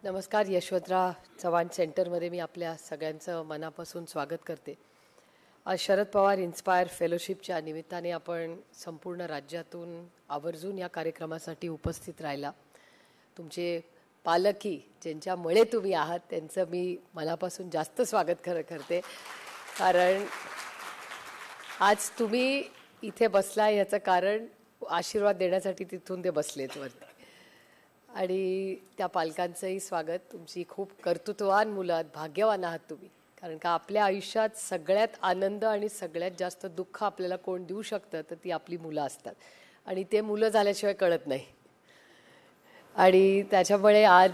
नमस्कार. यशवंतराव चव्हाण सेंटरमध्ये मी आपल्या सगळ्यांचं मनापासून स्वागत करते. आज शरद पवार इन्स्पायर फेलोशिपच्या निमित्ताने आपण संपूर्ण राज्यातून आवर्जून या कार्यक्रमासाठी उपस्थित राहिला. तुमचे पालकी ज्यांच्यामुळे तुम्ही आहात त्यांचं मी मनापासून जास्त स्वागत करते, कारण आज तुम्ही इथे बसला याचं कारण आशीर्वाद देण्यासाठी तिथून ते बसलेत वरती. आणि त्या पालकांचंही स्वागत. तुमची खूप कर्तृत्ववान मुलं आहात, भाग्यवान आहात तुम्ही, कारण का आपल्या आयुष्यात सगळ्यात आनंद आणि सगळ्यात जास्त दुःख आपल्याला कोण देऊ शकतं तर ती आपली मुलं असतात, आणि ते मुलं झाल्याशिवाय कळत नाही. आणि त्याच्यामुळे आज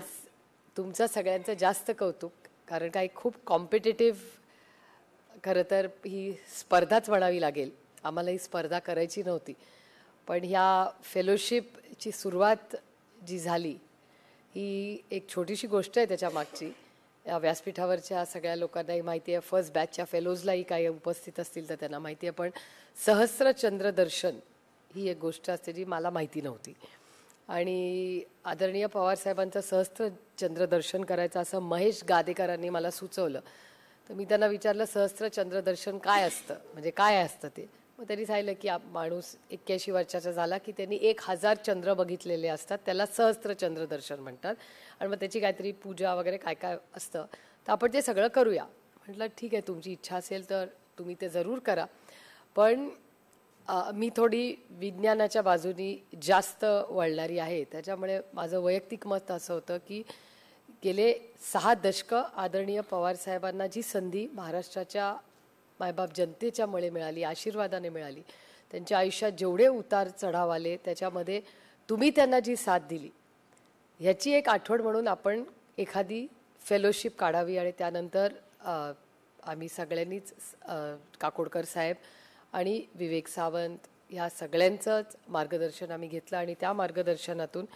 तुमचं सगळ्यांचं जास्त कौतुक, कारण काय खूप कॉम्पिटेटिव्ह खरं तर ही स्पर्धाच म्हणावी लागेल. आम्हाला ही स्पर्धा करायची नव्हती, पण ह्या फेलोशिपची सुरुवात जी झाली ही एक छोटीशी गोष्ट आहे त्याच्या मागची. या व्यासपीठावरच्या सगळ्या लोकांनाही माहिती आहे, फर्स्ट बॅचच्या फेलोजलाही काही उपस्थित असतील तर त्यांना माहिती आहे, पण सहस्त्र चंद्रदर्शन ही एक गोष्ट असते जी मला माहिती नव्हती. आणि आदरणीय पवारसाहेबांचं सहस्त्र चंद्रदर्शन करायचं असं महेश गादेकरांनी मला सुचवलं. तर मी त्यांना विचारलं, सहस्त्र चंद्रदर्शन काय असतं, म्हणजे काय असतं ते. मग त्यांनी सांगितलं की माणूस 81 वर्षाचा झाला की त्यांनी 1000 चंद्र बघितलेले असतात, त्याला सहस्त्र चंद्रदर्शन म्हणतात. आणि मग त्याची काहीतरी पूजा वगैरे काय काय असतं, तर आपण ते सगळं करूया. म्हटलं ठीक आहे, तुमची इच्छा असेल तर तुम्ही ते जरूर करा. पण मी थोडी विज्ञानाच्या बाजूनी जास्त वळणारी आहे, त्याच्यामुळे माझं वैयक्तिक मत असं होतं की गेले 6 दशकं आदरणीय पवारसाहेबांना जी संधी महाराष्ट्राच्या मायबाप जनतेच्यामुळे मिळाली, आशीर्वादाने मिळाली, त्यांच्या आयुष्यात जेवढे उतार चढाव आले त्याच्यामध्ये तुम्ही त्यांना जी साथ दिली ह्याची एक आठवण म्हणून आपण एखादी फेलोशिप काढावी. आणि त्यानंतर आम्ही सगळ्यांनीच काकोडकर साहेब आणि विवेक सावंत ह्या सगळ्यांचंच मार्गदर्शन आम्ही घेतलं, आणि त्या मार्गदर्शनातून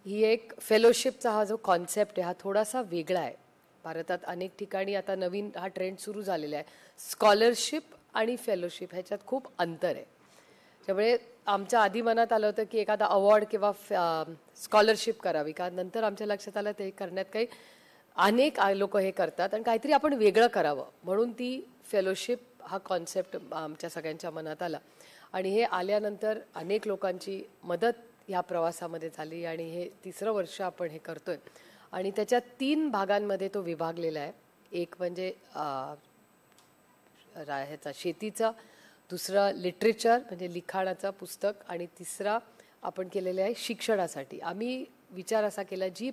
ही एक फेलोशिपचा हा जो कॉन्सेप्ट आहे हा थोडासा वेगळा आहे. भारतात अनेक ठिकाणी आता नवीन हा ट्रेंड सुरू झालेला आहे. स्कॉलरशिप आणि फेलोशिप ह्याच्यात खूप अंतर आहे. त्यामुळे आमच्या आधी मनात आलं होतं की एखादा अवॉर्ड किंवा स्कॉलरशिप करावी, का नंतर आमच्या लक्षात आलं ते करण्यात काही अनेक लोक हे करतात आणि काहीतरी आपण वेगळं करावं, म्हणून ती फेलोशिप हा कॉन्सेप्ट आमच्या सगळ्यांच्या मनात आला. आणि हे आल्यानंतर अनेक लोकांची मदत ह्या प्रवासामध्ये झाली, आणि हे 3रं वर्ष आपण हे करतोय. आणि त्याच्या 3 भागांमध्ये तो विभागलेला आहे. एक म्हणजे ह्याचा शेतीचा, दुसरं लिटरेचर म्हणजे लिखाणाचं पुस्तक, आणि तिसरा आपण केलेलं आहे शिक्षणासाठी. आम्ही विचार असा केला, जी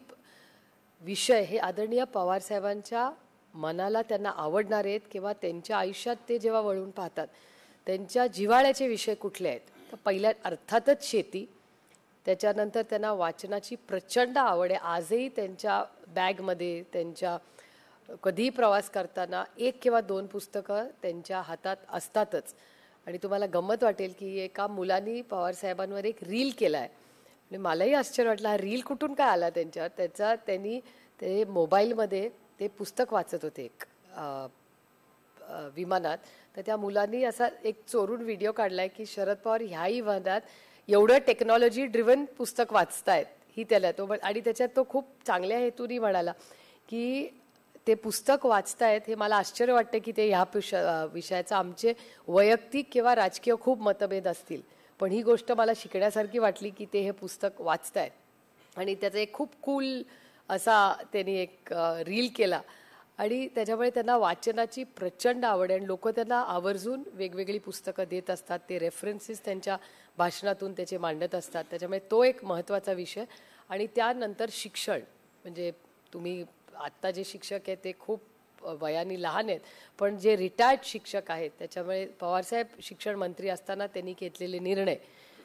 विषय हे आदरणीय पवारसाहेबांच्या मनाला त्यांना आवडणार आहेत किंवा त्यांच्या आयुष्यात ते जेव्हा वळून पाहतात त्यांच्या जिव्हाळ्याचे विषय कुठले आहेत, तर पहिल्या अर्थातच शेती. त्याच्यानंतर त्यांना वाचनाची प्रचंड आवड आहे. आजही त्यांच्या बॅगमध्ये, त्यांच्या कधीही प्रवास करताना 1 किंवा 2 पुस्तकं त्यांच्या हातात असतातच. आणि तुम्हाला गंमत वाटेल की एका मुलांनी पवारसाहेबांवर एक रील केला आहे, आणि मलाही आश्चर्य वाटलं हा रील कुठून काय आला त्यांच्यावर. त्यांनी ते मोबाईलमध्ये ते पुस्तक वाचत होते एक विमानात. तर त्या मुलांनी असा एक चोरून व्हिडिओ काढला आहे की शरद पवार ह्याही वयात एवढं टेक्नॉलॉजी ड्रिव्हन पुस्तक वाचतायत ही त्याला. तो आणि त्याच्यात तो खूप चांगल्या हेतूनी म्हणाला की ते पुस्तक वाचतायत हे मला आश्चर्य वाटतं की ते ह्या विषयाचा आमचे वैयक्तिक किंवा राजकीय खूप मतभेद असतील, पण ही गोष्ट मला शिकण्यासारखी वाटली की ते हे पुस्तक वाचतायत. आणि त्याचा एक खूप कूल असा त्यांनी एक रील केला, आणि त्याच्यामुळे त्यांना वाचनाची प्रचंड आवड आहे. आणि लोक त्यांना आवर्जून वेगवेगळी पुस्तकं देत असतात, ते रेफरन्सेस त्यांच्या भाषणातून त्याचे मांडत असतात. त्याच्यामुळे तो एक महत्त्वाचा विषय. आणि त्यानंतर शिक्षण, म्हणजे तुम्ही आत्ता जे शिक्षक आहेत ते खूप वयाने लहान आहेत, पण जे रिटायर्ड शिक्षक आहेत त्याच्यामुळे पवारसाहेब शिक्षण मंत्री असताना त्यांनी घेतलेले निर्णय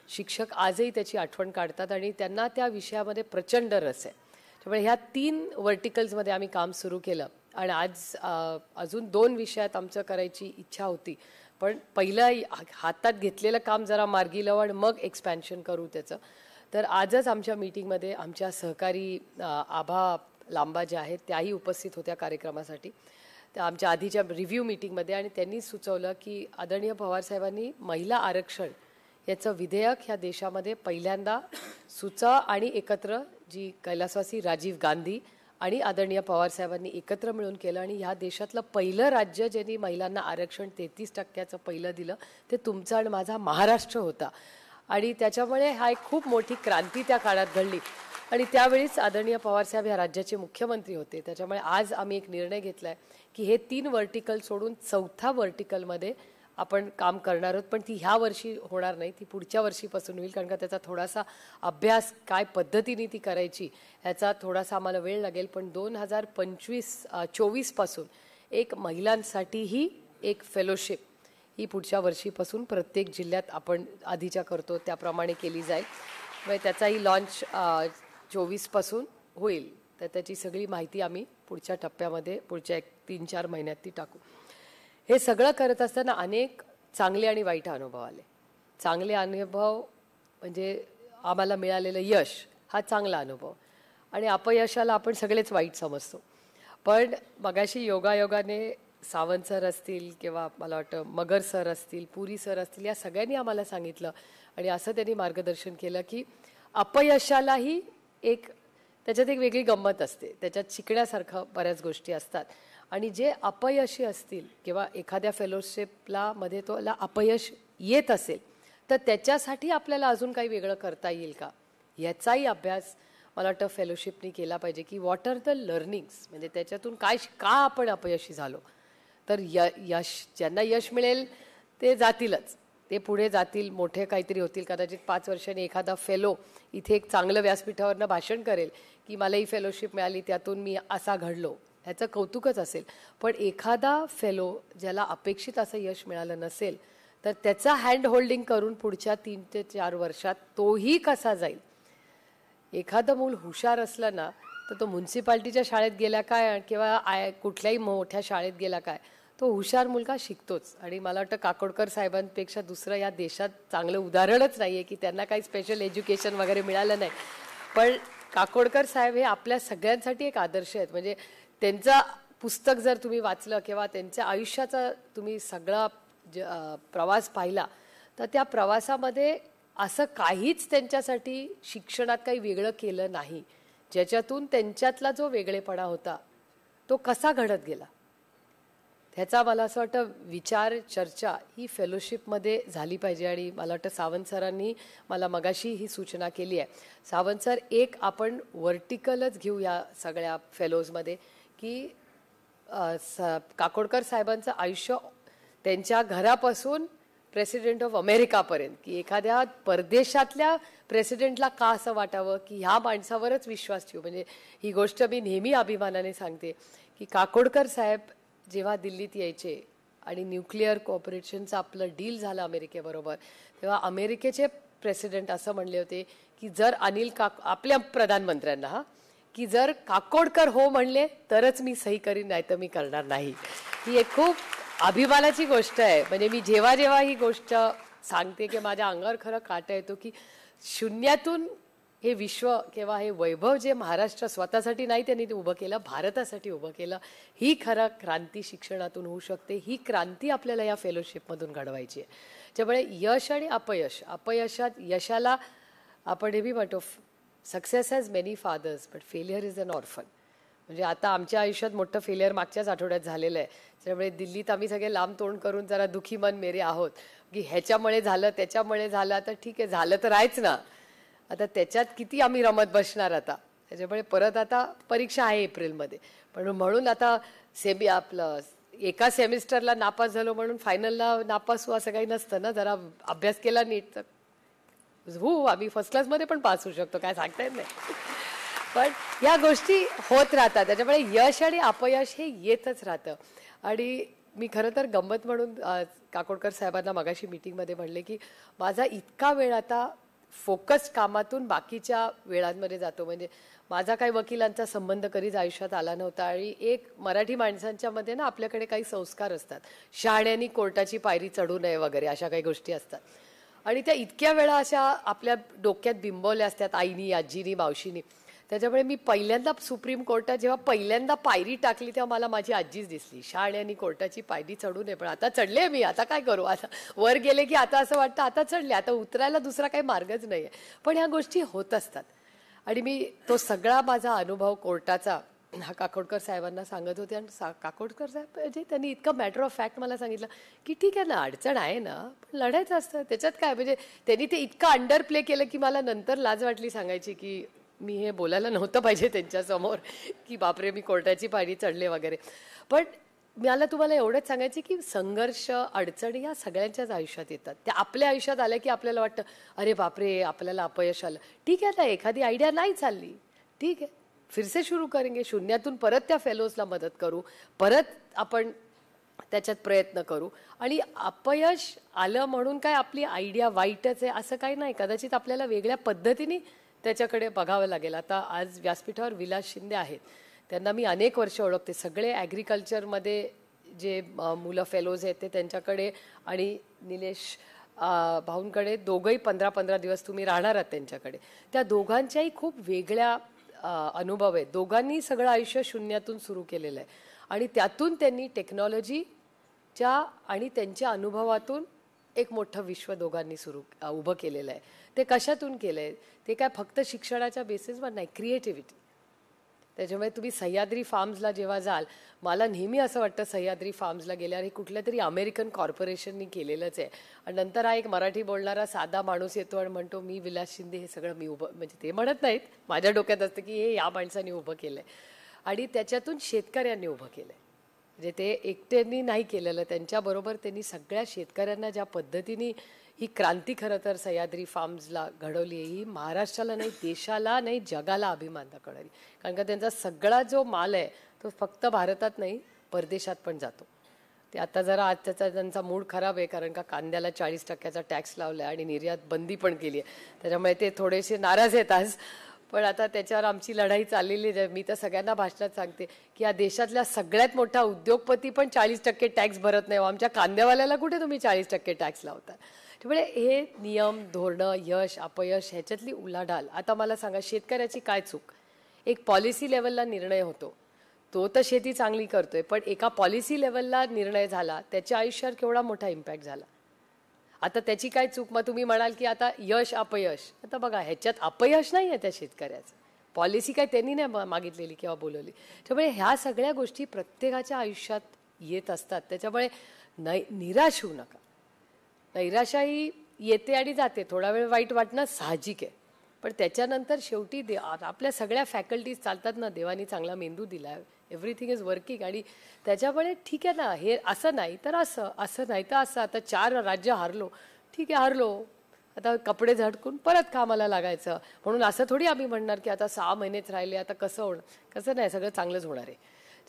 शिक्षक आजही त्याची आठवण काढतात, आणि त्यांना त्या विषयामध्ये प्रचंड रस आहे. त्यामुळे ह्या 3 व्हर्टिकल्समध्ये आम्ही काम सुरू केलं. आणि आज अजून 2 विषयात आमचं करायची इच्छा होती, पण पहिलं हातात घेतलेलं काम जरा मार्गी लावू आणि मग एक्सपॅन्शन करू त्याचं. तर आजच आमच्या मीटिंगमध्ये आमच्या सहकारी आभा लांबा ज्या आहेत त्याही उपस्थित होत्या कार्यक्रमासाठी, त्या आमच्या आधीच्या रिव्ह्यू मीटिंगमध्ये. आणि त्यांनी सुचवलं की आदरणीय पवारसाहेबांनी महिला आरक्षण याचं विधेयक ह्या देशामध्ये पहिल्यांदा सुचा आणि एकत्र जी कैलासवासी राजीव गांधी आणि आदरणीय पवार साहेबांनी एकत्र मिळून केलं आणि ह्या देशातलं पहिलं राज्य ज्यांनी महिलांना आरक्षण 33% पहिलं दिलं ते तुमचा आणि माझा महाराष्ट्र होता. आणि त्याच्यामुळे हा एक खूप मोठी क्रांती त्या काळात घडली. आणि त्यावेळीच आदरणीय पवारसाहेब ह्या राज्याचे मुख्यमंत्री होते. त्याच्यामुळे आज आम्ही एक निर्णय घेतला आहे की हे 3 व्हर्टिकल सोडून 4थ्या व्हर्टिकलमध्ये आपण काम करणार आहोत. पण ती ह्या वर्षी होणार नाही, ती पुढच्या वर्षीपासून होईल. कारण का त्याचा थोडासा अभ्यास काय पद्धतीने ती करायची ह्याचा थोडासा आम्हाला वेळ लागेल. पण 2024 पासून एक महिलांसाठीही एक फेलोशिप ही पुढच्या वर्षीपासून प्रत्येक जिल्ह्यात आपण आधीच्या करतो त्याप्रमाणे केली जाईल. म्हणजे त्याचाही लॉन्च 24 पासून होईल. तर त्याची सगळी माहिती आम्ही पुढच्या टप्प्यामध्ये पुढच्या 3-4 महिन्यात ती टाकू. हे सगळं करत असताना अनेक चांगले आणि वाईट अनुभव आले. चांगले अनुभव म्हणजे आम्हाला मिळालेलं यश हा चांगला अनुभव आणि अपयशाला आपण सगळेच वाईट समजतो. पण मगाशी योगायोगाने सावंत सर असतील किंवा मला वाटतं मगर सर असतील, पुरी सर असतील, या सगळ्यांनी आम्हाला सांगितलं आणि असं त्यांनी मार्गदर्शन केलं की अपयशालाही त्याच्यात एक वेगळी गंमत असते. त्याच्यात शिकण्यासारखं बऱ्याच गोष्टी असतात. आणि जे अपयशी असतील किंवा एखाद्या फेलोशिपला मध्ये तोला अपयश येत असेल तर त्याच्यासाठी आपल्याला अजून काही वेगळं करता येईल का याचाही अभ्यास मला वाटतं फेलोशिपनी केला पाहिजे की व्हॉट आर द लर्निंग्स. म्हणजे त्याच्यातून का आपण अपयशी झालो. तर ज्यांना यश मिळेल ते जातीलच, ते पुढे जातील, मोठे काहीतरी होतील. कदाचित 5 वर्षांनी एखादा फेलो इथे एक चांगलं व्यासपीठावरनं भाषण करेल की मला ही फेलोशिप मिळाली, त्यातून मी असा घडलो, ह्याचं कौतुकच असेल. पण एखादा फेलो ज्याला अपेक्षित असं यश मिळालं नसेल तर त्याचा हँड होल्डिंग करून पुढच्या 3 ते 4 वर्षात तोही कसा जाईल. एखादं मूल हुशार असलं ना तर तो म्युन्सिपाल्टीच्या शाळेत गेला काय किंवा कुठल्याही मोठ्या शाळेत गेला काय, तो हुशार मुलगा शिकतोच. आणि मला वाटतं काकोडकर साहेबांपेक्षा दुसरं या देशात चांगलं उदाहरणच नाही आहे की त्यांना काही स्पेशल एज्युकेशन वगैरे मिळालं नाही. पण काकोडकर साहेब हे आपल्या सगळ्यांसाठी एक आदर्श आहेत. म्हणजे त्यांचं पुस्तक जर तुम्ही वाचलं किंवा त्यांच्या आयुष्याचा तुम्ही सगळा प्रवास पाहिला तर त्या प्रवासामध्ये असं काहीच त्यांच्यासाठी शिक्षणात काही वेगळं केलं नाही. ज्याच्यातून त्यांच्यातला जो वेगळेपणा होता तो कसा घडत गेला ह्याचा मला असं वाटतं विचार चर्चा ही फेलोशिपमध्ये झाली पाहिजे. आणि मला वाटतं सावंत सरांनी मला मगाशी ही सूचना केली आहे. सावंत सर एक आपण व्हर्टिकलच घेऊ या सगळ्या फेलोजमध्ये की काकोडकर साहेबांचं आयुष्य त्यांच्या घरापासून प्रेसिडेंट ऑफ अमेरिकापर्यंत की एखाद्या परदेशातल्या प्रेसिडेंटला का असं वाटावं की ह्या माणसावरच विश्वास ठेवू. म्हणजे ही गोष्ट मी नेहमी अभिमानाने सांगते की काकोडकर साहेब जेव्हा दिल्लीत यायचे आणि न्यूक्लिअर कोऑपरेशनचं आपलं डील झालं अमेरिकेबरोबर तेव्हा अमेरिकेचे प्रेसिडेंट असं म्हणले होते की जर आपल्या प्रधानमंत्र्यांना की जर काकोडकर हो म्हणले तरच मी सही करीन, नाही तर मी करणार नाही. ही एक खूप अभिमानाची गोष्ट आहे. म्हणजे मी जेव्हा जेव्हा ही गोष्ट सांगते की माझ्या अंगावर खरं काटा येतो की शून्यातून हे विश्व किंवा हे वैभव जे महाराष्ट्र स्वतःसाठी नाही त्यांनी ते उभं केलं, भारतासाठी उभं केलं. ही खरं क्रांती शिक्षणातून होऊ शकते. ही क्रांती आपल्याला या फेलोशिपमधून घडवायची आहे. त्यामुळे यश आणि अपयशात यशाला आपण हे बी म्हणतो success has many fathers but failure is an orphan. म्हणजे आता आमच्या आयुष्यात मोठं फेलियर मागच्याच आठवड्यात झालेलं आहे. त्यामुळे दिल्लीत आम्ही सगळे लांब तोंड करून जरा दुखी मन मेरे आहोत की ह्याच्यामुळे झालं त्याच्यामुळे झालं. आता ठीक आहे, झालं तर आहेच ना, आता त्याच्यात किती आम्ही रमत बसणार आता. त्याच्यामुळे परत आता परीक्षा आहे एप्रिलमध्ये. पण म्हणून आता आपलं एका सेमिस्टरला नापास झालो म्हणून फायनलला नापास हो असं काही नसतं ना. जरा अभ्यास केला नीट तर आम्ही फर्स्ट क्लासमध्ये पण पास होऊ शकतो, काय सांगता येत नाही. पण या गोष्टी होत राहतात. त्याच्यामुळे यश आणि अपयश हे येतच राहतं. आणि मी खरं तर गंमत म्हणून काकोडकर साहेबांना मगाशी मीटिंगमध्ये म्हणले की माझा इतका वेळ आता फोकस कामातून बाकीच्या वेळांमध्ये जातो. म्हणजे माझा काही वकिलांचा संबंध कधीच आयुष्यात आला नव्हता. आणि एक मराठी माणसांच्या मध्ये ना आपल्याकडे काही संस्कार असतात, शहाण्यांनी कोर्टाची पायरी चढू नये वगैरे अशा काही गोष्टी असतात. आणि त्या इतक्या वेळा अशा आपल्या डोक्यात बिंबवल्या असतात आईनी, आजीनी, मावशीनी. त्याच्यामुळे मी पहिल्यांदा सुप्रीम कोर्टात जेव्हा पहिल्यांदा पायरी टाकली तेव्हा मला माझी आजीच दिसली. शहाण्यानी कोर्टाची पायरी चढू नये, पण आता चढले मी, आता काय करू. आता वर गेले की आता असं वाटतं आता चढले, आता उतरायला दुसरा काही मार्गच नाही आहे. पण ह्या गोष्टी होत असतात. आणि मी तो सगळा माझा अनुभव कोर्टाचा हा काकोडकर साहेबांना सांगत होते आणि काकोडकर साहेब म्हणजे त्यांनी इतकं मॅटर ऑफ फॅक्ट मला सांगितलं की ठीक आहे ना, अडचण आहे ना, पण लढायचं असतं त्याच्यात काय. म्हणजे त्यांनी ते इतकं अंडर प्ले केलं की मला नंतर लाज वाटली सांगायची की मी हे बोलायला नव्हतं पाहिजे त्यांच्यासमोर की बापरे मी कोर्टाची पायरी चढले वगैरे. पण मला तुम्हाला एवढंच सांगायचं की संघर्ष अडचणी या सगळ्यांच्याच आयुष्यात येतात. त्या आपल्या आयुष्यात आल्या की आपल्याला वाटतं अरे बापरे आपल्याला अपयश आलं, ठीक आहे ना, एखादी आयडिया नाही चालली, ठीक आहे, फिर से शुरू करेंगे, शून्यातून परत त्या फेलोजला मदत करू, परत आपण त्याच्यात प्रयत्न करू. आणि अपयश आलं म्हणून काय आपली आयडिया वाईटच आहे असं काही नाही. कदाचित आपल्याला वेगळ्या पद्धतीने त्याच्याकडे बघावं लागेल. आता आज व्यासपीठावर विलास शिंदे आहेत, त्यांना मी अनेक वर्ष ओळखते. सगळे ॲग्रिकल्चरमध्ये जे मुलं फेलोज आहेत ते त्यांच्याकडे आणि निलेश भाऊंकडे दोघंही 15-15 दिवस तुम्ही राहणार आहात त्यांच्याकडे. त्या दोघांच्याही खूप वेगळ्या अनुभव आहेत. दोघांनी सगळं आयुष्य शून्यातून सुरू केलेलं आहे आणि त्यातून त्यांनी टेक्नॉलॉजीच्या आणि त्यांच्या अनुभवातून एक मोठं विश्व दोघांनी उभं केलेलं आहे. ते कशातून केलं आहे, ते काय फक्त शिक्षणाच्या बेसिसवर नाही, क्रिएटिव्हिटी. त्याच्यामुळे तुम्ही सह्याद्री फार्म्सला जेव्हा जाल, मला नेहमी असं वाटतं सह्याद्री फार्म्सला गेल्यावर हे कुठल्या तरी अमेरिकन कॉर्पोरेशननी केलेलंच आहे. आणि नंतर हा एक मराठी बोलणारा साधा माणूस येतो आणि म्हणतो मी विलास शिंदे हे सगळं मी उभं, म्हणजे ते म्हणत नाहीत, माझ्या डोक्यात असतं की हे या माणसाने उभं केलं आहे. आणि त्याच्यातून शेतकऱ्यांनी उभं केलं आहे. म्हणजे ते एकट्यांनी नाही केलेलं, त्यांच्याबरोबर त्यांनी सगळ्या शेतकऱ्यांना ज्या पद्धतीने ही क्रांती खरं तर सह्याद्री फार्म्सला घडवली आहे, ही महाराष्ट्राला नाही, देशाला नाही, जगाला अभिमान दाखवणारी. कारण का त्यांचा सगळा जो माल आहे तो फक्त भारतात नाही परदेशात पण जातो. ते आता जरा आज त्यांचा मूड खराब आहे, कारण का कांद्याला 40% टॅक्स लावला आहे आणि निर्यात बंदी पण केली आहे. त्याच्यामुळे ते थोडेसे नाराज आहेत आज. पण आता त्याच्यावर आमची लढाई चाललेली आहे. मी तर सगळ्यांना भाषणात सांगते की या देशातल्या सगळ्यात मोठा उद्योगपती पण 40% टॅक्स भरत नाही. आमच्या कांद्यावाल्याला कुठे तुम्ही 40% टॅक्स लावता. त्यामुळे हे नियम, धोरणं, यश अपयश ह्याच्यातली उलाढाल. आता मला सांगा, शेतकऱ्याची काय चूक. एक पॉलिसी लेवलला निर्णय होतो, तो तर शेती चांगली करतोय, पण एका पॉलिसी लेवलला निर्णय झाला, त्याच्या आयुष्यावर केवढा मोठा इम्पॅक्ट झाला. आता त्याची काय चूक. मग तुम्ही म्हणाल की आता यश अपयश, आता बघा ह्याच्यात अपयश नाही आहे त्या शेतकऱ्याचं, पॉलिसी काय त्यांनी नाही मागितलेली किंवा बोलवली. त्यामुळे ह्या सगळ्या गोष्टी प्रत्येकाच्या आयुष्यात येत असतात. त्याच्यामुळे निराश होऊ नका. नैराशा ही येते आणि जाते, थोडा वेळ वाईट वाटणं साहजिक आहे, पण त्याच्यानंतर शेवटी आपल्या सगळ्या फॅकल्टीज चालतात ना, देवानी चांगला मेंदू दिला आहे, एव्हरीथिंग इज वर्किंग. आणि त्याच्यामुळे ठीक आहे ना, हे असं नाही तर असं, असं नाही तर असं. आता 4 राज्य हारलो, ठीक आहे हारलो, आता कपडे झटकून परत कामाला लागायचं. म्हणून असं थोडी आम्ही म्हणणार की आता 6 महिनेच राहिले आता कसं होणार, कसं नाही, सगळं चांगलंच होणार आहे.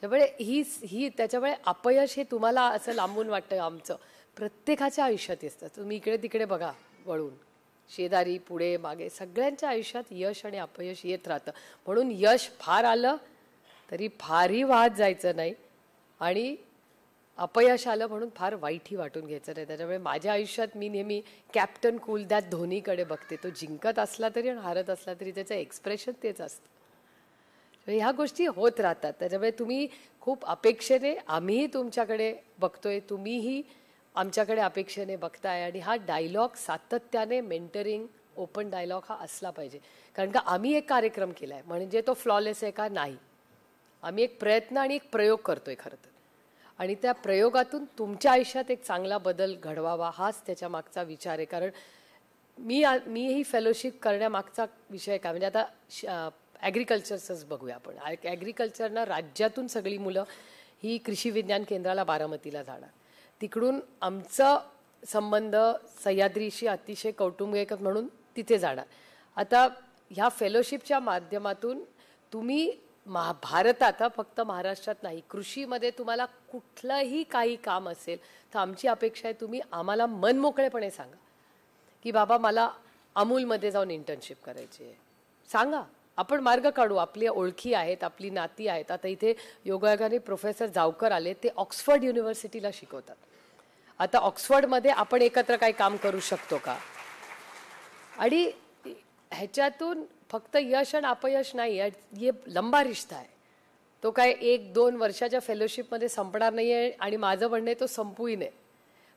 त्यामुळे त्याच्यामुळे अपयश हे तुम्हाला असं लांबून वाटतं, आमचं प्रत्येकाच्या आयुष्यात असतं. तुम्ही इकडे तिकडे बघा वळून, शेजारी पुढे मागे सगळ्यांच्या आयुष्यात यश आणि अपयश येत राहतं. म्हणून यश फार आलं तरी फारही वाहत जायचं नाही आणि अपयश आलं म्हणून फार वाईटही वाटून घ्यायचं नाही. त्याच्यामुळे माझ्या आयुष्यात मी नेहमी कॅप्टन कूल दॅट धोनीकडे बघते. तो जिंकत असला तरी आणि हारत असला तरी त्याचं एक्सप्रेशन तेच असतं. ह्या गोष्टी होत राहतात. त्याच्यामुळे तुम्ही खूप अपेक्षेने, आम्हीही तुमच्याकडे बघतोय, तुम्हीही आमच्याकडे अपेक्षेने बघताय. आणि हा डायलॉग सातत्याने, मेंटरिंग, ओपन डायलॉग हा असला पाहिजे. कारण का आम्ही एक कार्यक्रम केला आहे, म्हणजे तो फ्लॉलेस आहे का नाही, आम्ही एक प्रयत्न आणि एक प्रयोग करतोय खरं तर. आणि त्या प्रयोगातून तुमच्या आयुष्यात एक चांगला बदल घडवावा हाच त्याच्या मागचा विचार आहे. कारण मी ही फेलोशिप करण्यामागचा विषय काय, म्हणजे आता ॲग्रिकल्चरचंच बघूया आपण. ॲग्रिकल्चरनं राज्यातून सगळी मुलं ही कृषी विज्ञान केंद्राला बारामतीला जाणार. तिकडून आमचा संबंध सह्याद्रीशी अतिशय कौटुंबिक म्हणून तिथे जाणार. आता ह्या फेलोशिपच्या माध्यमातून तुम्ही भारतात, फक्त महाराष्ट्रात नाही, कृषीमध्ये तुम्हाला कुठलंही काही काम असेल तर आमची अपेक्षा आहे तुम्ही आम्हाला मनमोकळेपणे सांगा की बाबा मला अमूलमध्ये जाऊन इंटर्नशिप करायची आहे, सांगा, आपण मार्ग काढू. आपली ओळखी आहेत, आपली नाती आहेत. आता इथे योगायोगाने प्रोफेसर जावकर आले, ते ऑक्सफर्ड युनिव्हर्सिटीला शिकवतात. आता ऑक्सफर्डमध्ये आपण एकत्र काही काम करू शकतो का. आणि ह्याच्यातून फक्त यश आणि अपयश नाही, हे लंबा रिश्ता आहे. तो काय 1-2 वर्षाच्या फेलोशिपमध्ये संपणार नाही आहे. आणि माझं म्हणणं आहे तो संपूही नये.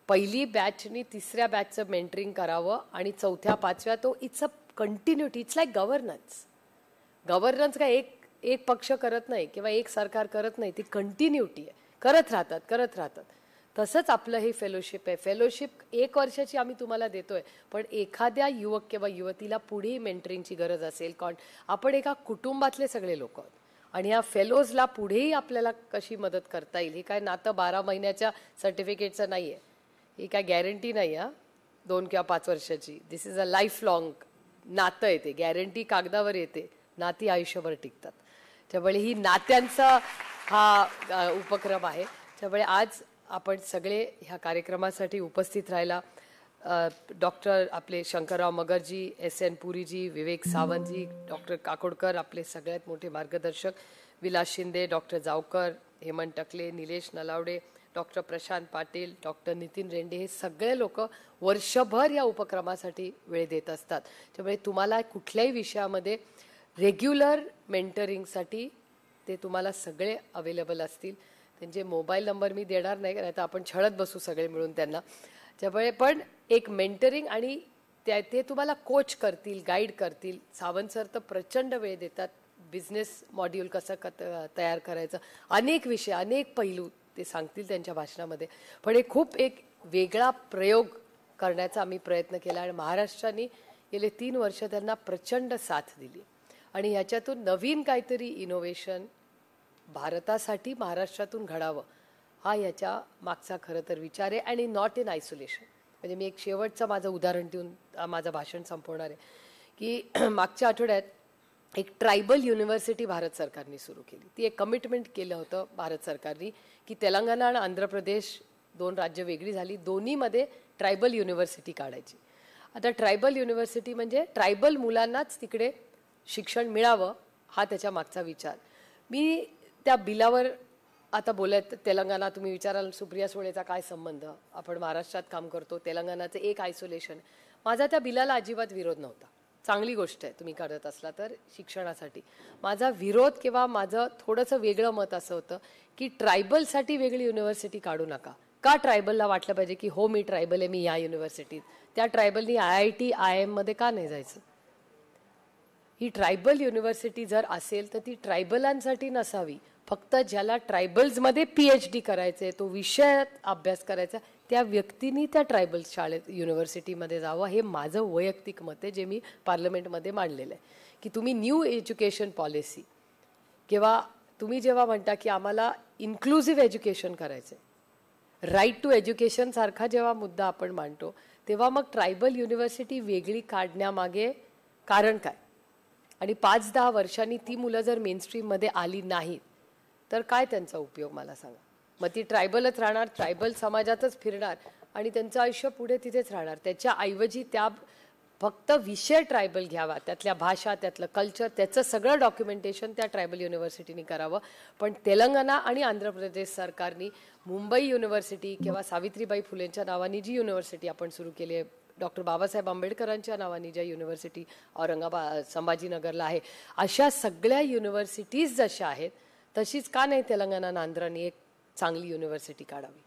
पहिली बॅचनी 3ऱ्या बॅचचं मेंटरिंग करावं आणि 4थ्या 5व्या, तो it's a continuity, it's like governance. Governance काय एक एक पक्ष करत नाही किंवा एक सरकार करत नाही, ती कंटिन्युटी आहे, करत राहतात. तसंच आपलं हे फेलोशिप आहे. फेलोशिप 1 वर्षाची आम्ही तुम्हाला देतोय, पण एखाद्या युवक किंवा युवतीला पुढे मेंटरिंगची गरज असेल, आपण एका कुटुंबातले सगळे लोक आहोत आणि या फेलोजला पुढेही आपल्याला कशी मदत करता येईल. हे काय नातं 12 महिन्याच्या सर्टिफिकेटचं नाही आहे, ही काय गॅरंटी नाही. 2 किंवा 5 वर्षाची, दिस इज अ लाईफ लॉंग नातं येते. गॅरंटी कागदावर येते, नाती आयुष्यभर टिकतात. त्यामुळे ही नात्यांचा हा उपक्रम आहे. त्यामुळे आज आपण सगळे ह्या कार्यक्रमासाठी उपस्थित राहिला. डॉक्टर आपले शंकरराव मगरजी, SN पुरीजी, विवेक सावंतजी, डॉक्टर काकोडकर आपले सगळ्यात मोठे मार्गदर्शक, Vilas Shinde, doctor Javkar, Hemant Takle, Nilesh Nalawade, doctor Prashant Patil, doctor Nitin Rende, हे सगळे लोक वर्षभर या उपक्रमासाठी वेळ देत असतात. त्यामुळे तुम्हाला कुठल्याही विषयामध्ये रेग्युलर मेंटरिंगसाठी ते तुम्हाला सगळे अवेलेबल असतील. त्यांचे मोबाईल नंबर मी देणार नाही, कारण आता आपण छळत बसू सगळे मिळून त्यांना. त्यामुळे पण एक मेंटरिंग आणि ते तुम्हाला कोच करतील, गाईड करतील. सावंत सर तर प्रचंड वेळ देतात. बिझनेस मॉड्यूल कसं तयार करायचं, अनेक विषय, अनेक पैलू ते सांगतील त्यांच्या भाषणामध्ये. पण हे खूप एक वेगळा प्रयोग करण्याचा आम्ही प्रयत्न केला आणि महाराष्ट्राने गेले 3 वर्ष त्यांना प्रचंड साथ दिली आणि ह्याच्यातून नवीन काहीतरी इनोव्हेशन भारतासाठी महाराष्ट्रातून घडावं, हा याच्या मागचा खरं तर विचार आहे. आणि नॉट इन आयसोलेशन. म्हणजे मी एक शेवटचं माझं उदाहरण देऊन माझं भाषण संपवणार आहे की मागच्या आठवड्यात एक ट्रायबल युनिव्हर्सिटी भारत सरकारने सुरू केली. ती एक कमिटमेंट केलं होतं भारत सरकारने की तेलंगणा आणि आंध्र प्रदेश 2 राज्य वेगळी झाली, दोन्हीमध्ये ट्रायबल युनिव्हर्सिटी काढायची. आता ट्रायबल युनिव्हर्सिटी म्हणजे ट्रायबल मुलांनाच तिकडे शिक्षण मिळावं, हा त्याच्या मागचा विचार. मी त्या बिलावर आता बोलत, तेलंगणा तुम्ही विचाराल सुप्रिया सुळेचा काय संबंध, आपण महाराष्ट्रात काम करतो, तेलंगणाचं एक आयसोलेशन. माझा त्या बिलाला अजिबात विरोध नव्हता. चांगली गोष्ट आहे तुम्ही करत असला तर शिक्षणासाठी. माझा विरोध किंवा माझं थोडंसं वेगळं मत असं होतं की ट्रायबलसाठी वेगळी युनिव्हर्सिटी काढू नका. का ट्रायबलला वाटलं पाहिजे की हो मी ट्रायबल आहे, मी या युनिव्हर्सिटीत, त्या ट्रायबलनी IIT IIM मध्ये का नाही जायचं? ही ट्रायबल युनिव्हर्सिटी जर असेल तर ती ट्रायबलांसाठी नसावी. फक्त ज्याला ट्रायबल्समध्ये PhD करायचे, तो विषयात अभ्यास करायचा, त्या व्यक्तींनी त्या ट्रायबल शाळेत युनिव्हर्सिटीमध्ये जावं, हे माझं वैयक्तिक मत आहे, जे मी पार्लमेंटमध्ये मांडलेलं आहे. की तुम्ही न्यू एज्युकेशन पॉलिसी किंवा तुम्ही जेव्हा म्हणता की आम्हाला इन्क्लुझिव्ह एज्युकेशन करायचं, राईट टू एज्युकेशन सारखा जेव्हा मुद्दा आपण मांडतो, तेव्हा मग ट्रायबल युनिव्हर्सिटी वेगळी काढण्यामागे कारण काय? आणि 5-10 वर्षांनी ती मुलं जर मेनस्ट्रीममध्ये आली नाहीत तर काय त्यांचा उपयोग मला सांगा. मग ती ट्रायबलच राहणार, ट्रायबल समाजातच फिरणार आणि त्यांचं आयुष्य पुढे तिथेच राहणार. त्याच्याऐवजी त्या फक्त विषय ट्रायबल घ्यावा, त्यातल्या भाषा, त्यातलं कल्चर, त्याचं सगळं डॉक्युमेंटेशन त्या ट्रायबल युनिव्हर्सिटीने करावं. पण तेलंगणा आणि आंध्र प्रदेश सरकारनी मुंबई युनिव्हर्सिटी किंवा सावित्रीबाई फुलेंच्या नावाने जी युनिव्हर्सिटी आपण सुरू केली आहे, डॉक्टर बाबासाहेब आंबेडकरांच्या नावाने ज्या युनिव्हर्सिटी औरंगाबाद संभाजीनगरला आहे, अशा सगळ्या युनिव्हर्सिटीज जशा आहेत तशीच का नाही तेलंगणा आणि आंध्राने एक चांगली युनिव्हर्सिटी काढावी,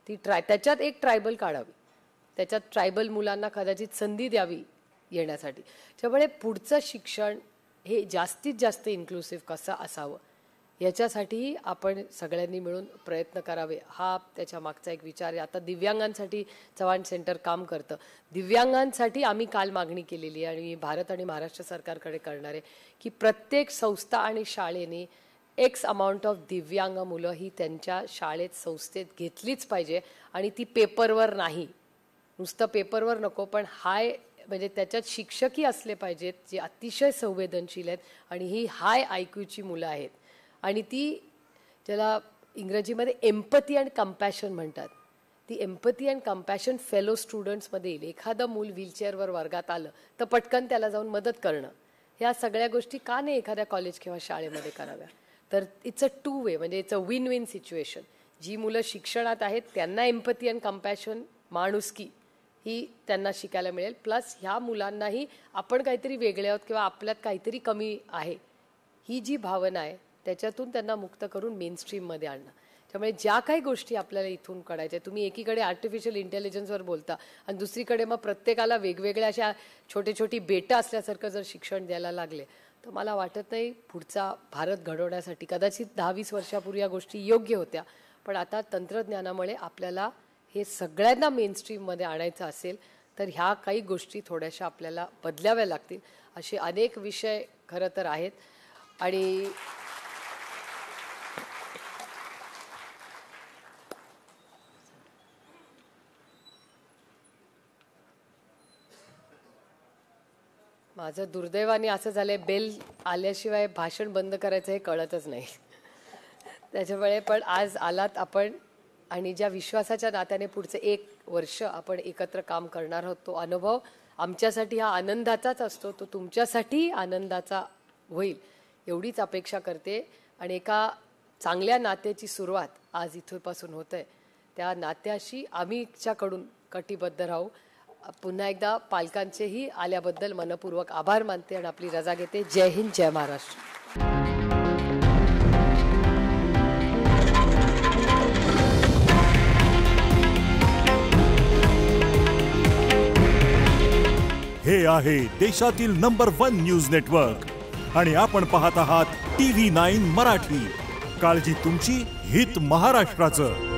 ती त्याच्यात एक ट्रायबल काढावी, त्याच्यात ट्रायबल मुलांना कदाचित संधी द्यावी येण्यासाठी. त्यामुळे पुढचं शिक्षण हे जास्तीत जास्त इन्क्लुसिव्ह कसं असावं याच्यासाठी आपण सगळ्यांनी मिळून प्रयत्न करावे, हा त्याच्या मागचा एक विचार आहे. आता दिव्यांगांसाठी चव्हाण सेंटर काम करतं. दिव्यांगांसाठी आम्ही काल मागणी केलेली आहे आणि भारत आणि महाराष्ट्र सरकारकडे करणार आहे की प्रत्येक संस्था आणि शाळेने X अमाऊंट ऑफ दिव्यांग मुलं ही त्यांच्या शाळेत संस्थेत घेतलीच पाहिजे. आणि ती पेपरवर नाही, नुसतं पेपरवर नको, पण हाय म्हणजे त्याच्यात शिक्षकही असले पाहिजेत जे अतिशय संवेदनशील आहेत आणि ही हाय IQची मुलं आहेत. आणि ती ज्याला इंग्रजीमध्ये एम्पथी अँड कंपॅशन म्हणतात, ती एम्पथी अँड कंपॅशन फेलो स्टुडंट्समध्ये येईल. एखादं मूल व्हीलचेअरवर वर्गात आलं तर पटकन त्याला जाऊन मदत करणं, ह्या सगळ्या गोष्टी का नाही एखाद्या कॉलेज किंवा शाळेमध्ये कराव्या? तर इट्स अ 2 वे, म्हणजे इट्स अ विन-विन सिच्युएशन. जी मुलं शिक्षणात आहेत त्यांना एम्पथी अँड कंपॅशन, माणुसकी ही त्यांना शिकायला मिळेल. प्लस ह्या मुलांनाही आपण काहीतरी वेगळे आहोत किंवा आपल्यात काहीतरी कमी आहे ही जी भावना आहे त्याच्यातून त्यांना मुक्त करून मेनस्ट्रीममध्ये आणणं. त्यामुळे ज्या काही गोष्टी आपल्याला इथून काढायच्या, तुम्ही एकीकडे आर्टिफिशियल इंटेलिजन्सवर बोलता आणि दुसरीकडे मग प्रत्येकाला वेगवेगळ्या अशा छोटे छोटी बेटं असल्यासारखं जर शिक्षण द्यायला लागले तर मला वाटत नाही पुढचा भारत घडवण्यासाठी कदाचित 10-20 वर्षापूर्वी या गोष्टी योग्य होत्या, पण आता तंत्रज्ञानामुळे आपल्याला हे सगळ्यांना मेनस्ट्रीममध्ये आणायचं असेल तर ह्या काही गोष्टी थोड्याशा आपल्याला बदलाव्या लागतील. असे अनेक विषय खरं तर आहेत आणि माझं दुर्दैवाने असं झालंय, बेल आल्याशिवाय भाषण बंद करायचं हे कळतच नाही. त्याच्यामुळे पण आज आलात आपण आणि ज्या विश्वासाच्या नात्याने पुढचे 1 वर्ष आपण एकत्र काम करणार आहोत, तो अनुभव आमच्यासाठी हा आनंदाचाच असतो, तो तुमच्यासाठी आनंदाचा होईल एवढीच अपेक्षा करते. आणि एका चांगल्या नात्याची सुरुवात आज इथपासून होत आहे. त्या नात्याशी आम्हीच्याकडून कटिबद्ध राहू. पुन्हा एकदा पालकांचेही आल्याबद्दल मनपूर्वक आभार मानते आणि आपली रजा घेते. जय हिंद, जय महाराष्ट्र. हे आहे देशातील नंबर 1 न्यूज नेटवर्क आणि आपण पाहत आहात TV9 मराठी. काळजी तुमची, हित महाराष्ट्राचं.